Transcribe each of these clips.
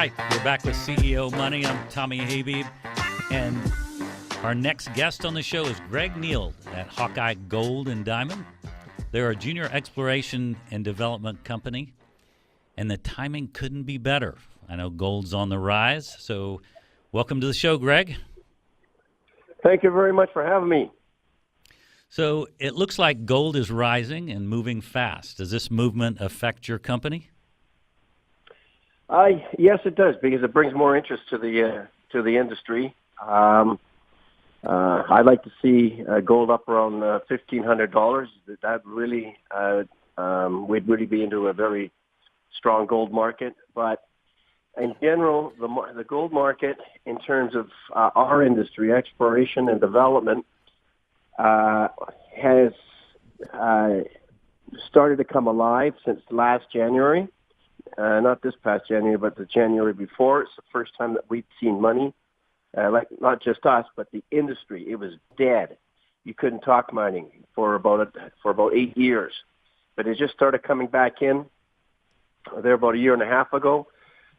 right, we're back with CEO Money. I'm Tommy Habib, and our next guest on the show is Greg Neeld at Hawkeye Gold and Diamond. They're a junior exploration and development company, and the timing couldn't be better. I know gold's on the rise, so welcome to the show, Greg. Thank you very much for having me. So it looks like gold is rising and moving fast. Does this movement affect your company? Yes, it does, because it brings more interest to the industry. I'd like to see gold up around $1,500. That really we'd really be into a very strong gold market. But in general, the gold market, in terms of our industry, exploration and development, has started to come alive since last January. Not this past January, but the January before. It's the first time that we've seen money, like not just us, but the industry. It was dead. You couldn't talk mining for about 8 years, but it just started coming back in there about a year and a half ago.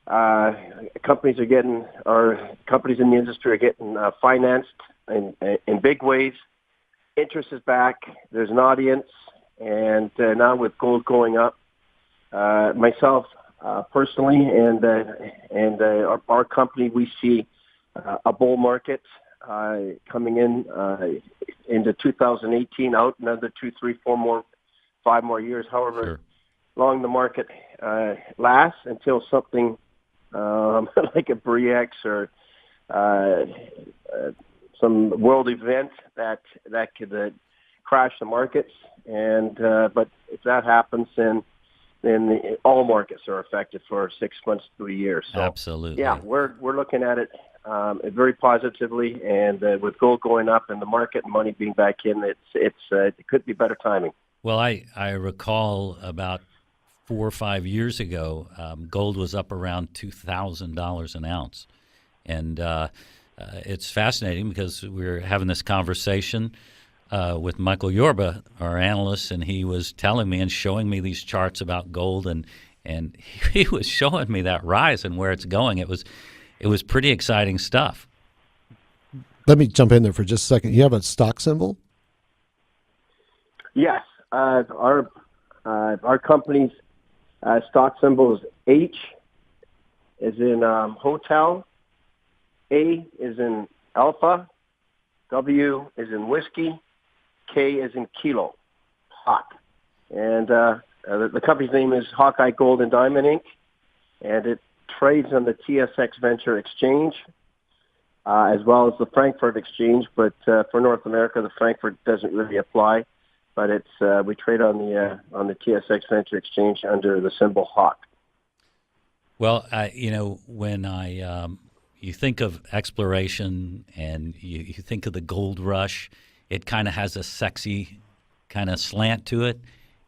Companies in the industry are getting financed in big ways. Interest is back. There's an audience, and now with gold going up, myself personally and our company, we see a bull market coming into 2018, out another 2, 3, 5 more years, however long the market lasts, until something like a BRIEX or some world event that could crash the markets. And but if that happens, then all markets are affected for 6 months to a year. So, absolutely. Yeah, we're looking at it very positively, and with gold going up and the market and money being back in, it could be better timing. Well, I recall about 4 or 5 years ago, gold was up around $2,000 an ounce, and it's fascinating because we were having this conversation with Michael Yorba, our analyst, and he was telling me and showing me these charts about gold, and he was showing me that rise and where it's going. It was pretty exciting stuff. Let me jump in there for just a second. You have a stock symbol? Yes. Our company's stock symbol is H, is in hotel, A is in alpha, W is in whiskey, K is in kilo, Hawk. And the company's name is Hawkeye Gold and Diamond Inc., and it trades on the TSX Venture Exchange, as well as the Frankfurt Exchange. But for North America, the Frankfurt doesn't really apply. But we trade on the TSX Venture Exchange under the symbol Hawk. Well, when you think of exploration and you think of the gold rush, it kind of has a sexy kind of slant to it.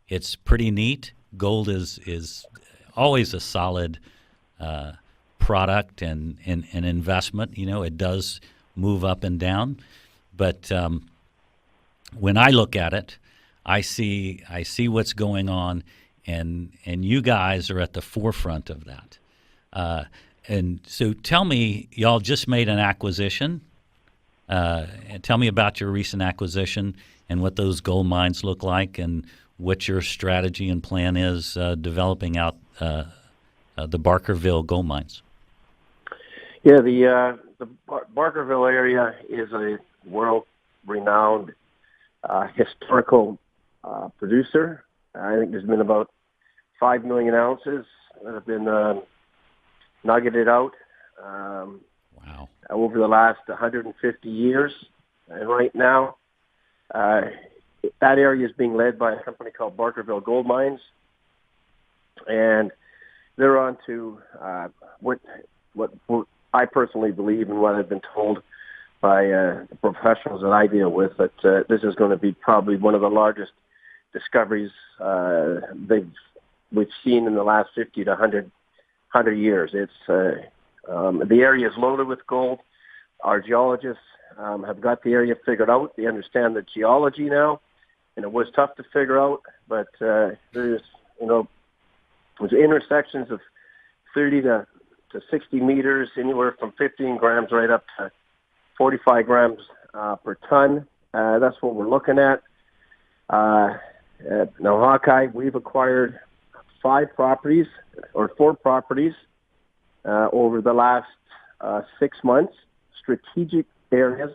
It's pretty neat. Gold is always a solid product and an investment. It does move up and down. But when I look at it, I see what's going on, and you guys are at the forefront of that. And so tell me, y'all just made an acquisition. And tell me about your recent acquisition and what those gold mines look like, and what your strategy and plan is developing out the Barkerville gold mines. Yeah, the Barkerville area is a world-renowned historical producer. I think there's been about 5 million ounces that have been nuggeted out over the last 150 years. And right now, that area is being led by a company called Barkerville Gold Mines. And they're on to what I personally believe, and what I've been told by the professionals that I deal with, that this is going to be probably one of the largest discoveries we've seen in the last 50 to 100 years. It's the area is loaded with gold. Our geologists have got the area figured out. They understand the geology now, and it was tough to figure out, but there's intersections of 30 to to 60 meters, anywhere from 15 grams right up to 45 grams per ton. That's what we're looking at. Now, Hawkeye, we've acquired 4 properties over the last 6 months, strategic areas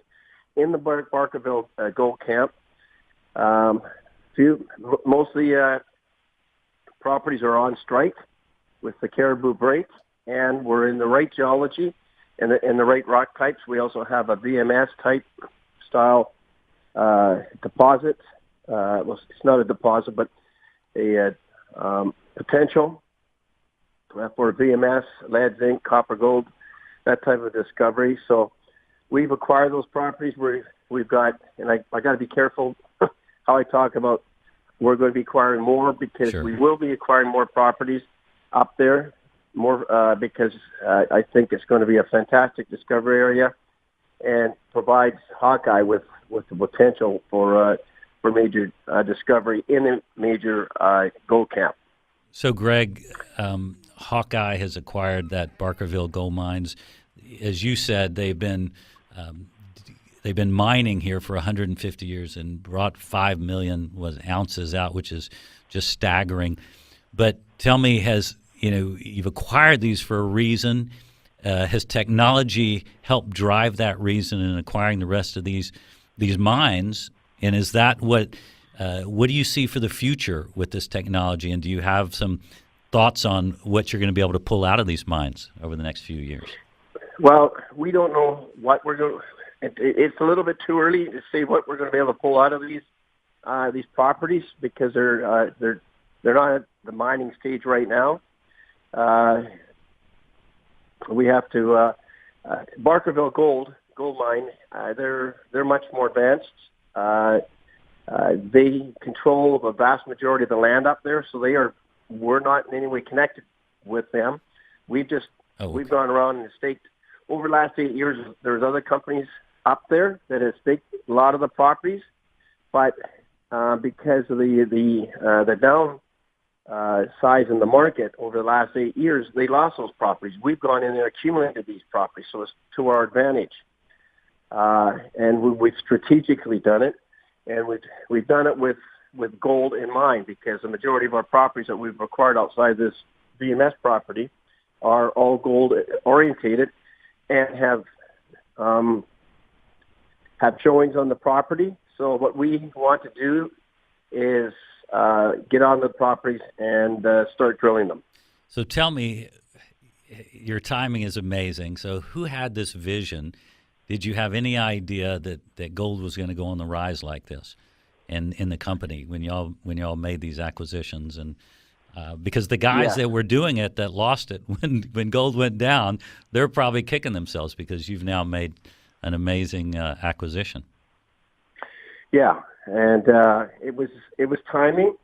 in the Barkerville Gold Camp. Mostly properties are on strike with the caribou break, and we're in the right geology and the right rock types. We also have a VMS type style deposit. Well, it's not a deposit, but a potential for VMS, lead, zinc, copper, gold, that type of discovery. So we've acquired those properties. We've got, and I got to be careful how I talk about. We're going to be acquiring more because Sure. we will be acquiring more properties up there, more because I think it's going to be a fantastic discovery area and provides Hawkeye with the potential for major discovery in a major gold camp. So, Greg, Hawkeye has acquired that Barkerville gold mines. As you said, they've been mining here for 150 years and brought 5 million ounces out, which is just staggering. But tell me, you've acquired these for a reason? Has technology helped drive that reason in acquiring the rest of these mines? And is that what do you see for the future with this technology? And do you have some thoughts on what you're going to be able to pull out of these mines over the next few years? Well, we don't know what we're going. It's a little bit too early to say what we're going to be able to pull out of these properties because they're not at the mining stage right now. We have to Barkerville Gold Mine. They're much more advanced. They control a vast majority of the land up there, so we're not in any way connected with them. We've gone around and staked over the last 8 years. There's other companies up there that have staked a lot of the properties, but because of the down size in the market over the last 8 years, they lost those properties. We've gone in there, accumulated these properties, so it's to our advantage. And we've strategically done it, and we've done it with gold in mind because the majority of our properties that we've acquired outside this VMS property are all gold orientated and have showings on the property. So what we want to do is get on the properties and start drilling them. So tell me, your timing is amazing. So who had this vision? Did you have any idea that gold was going to go on the rise like this in the company when y'all made these acquisitions? And because the guys that were doing it that lost it when gold went down, they're probably kicking themselves because you've now made an amazing acquisition. Yeah, and it was timing,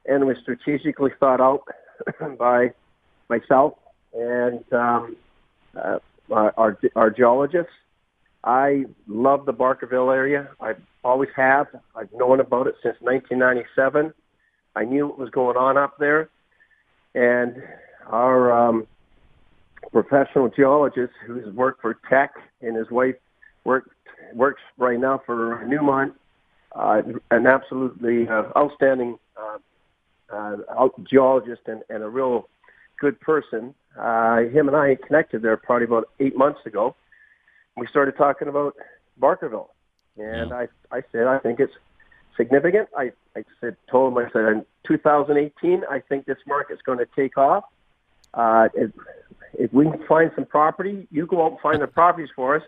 and it was strategically thought out by myself and our geologists. I love the Barkerville area. I always have. I've known about it since 1997. I knew what was going on up there. And our professional geologist, who's worked for Teck, and his wife works right now for Newmont, an absolutely outstanding geologist and a real good person. Him and I connected there probably about 8 months ago. We started talking about Barkerville, and I said, I think it's significant. I told him, in 2018, I think this market's going to take off. If we can find some property, you go out and find the properties for us,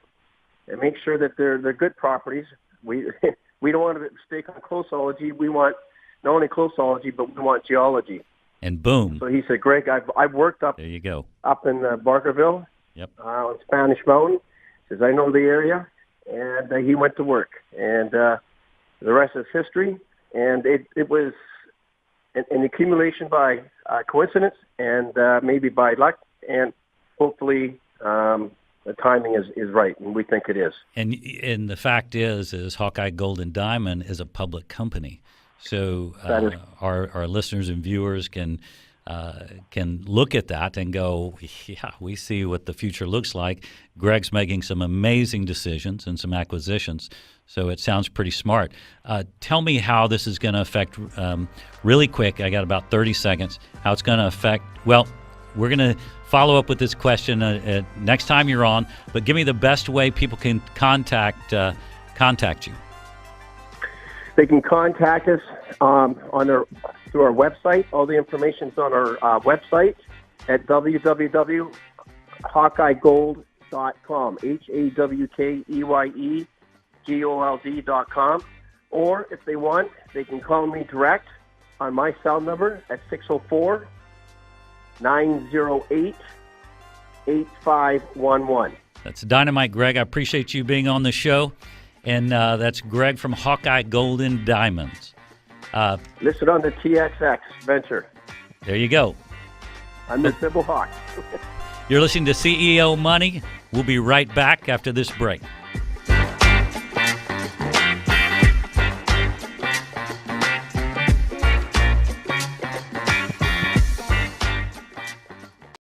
and make sure that they're good properties. We don't want to stake on closeology. We want not only closeology, but we want geology. And boom. So he said, Greg, I've worked up. There you go. Up in Barkerville. Yep. On Spanish Mountain. Says, I know the area, and he went to work, and the rest is history. And it was an accumulation by coincidence and maybe by luck, and hopefully the timing is right, and we think it is. And the fact is Hawkeye Gold and Diamond is a public company, so our listeners and viewers can can look at that and go, yeah, we see what the future looks like. Greg's making some amazing decisions and some acquisitions, so it sounds pretty smart. Tell me how this is going to affect, really quick, I got about 30 seconds, how it's going to affect, well, we're going to follow up with this question next time you're on, but give me the best way people can contact you. They can contact us through our website. All the information's on our website at www.hawkeyegold.com, HAWKEYEGOLD.com. Or if they want, they can call me direct on my cell number at 604-908-8511. That's Dynamite Greg. I appreciate you being on the show. And that's Greg from Hawkeye Gold Diamonds. Listed on the TXX Venture. There you go. I'm the Sybil Hawk. You're listening to CEO Money. We'll be right back after this break.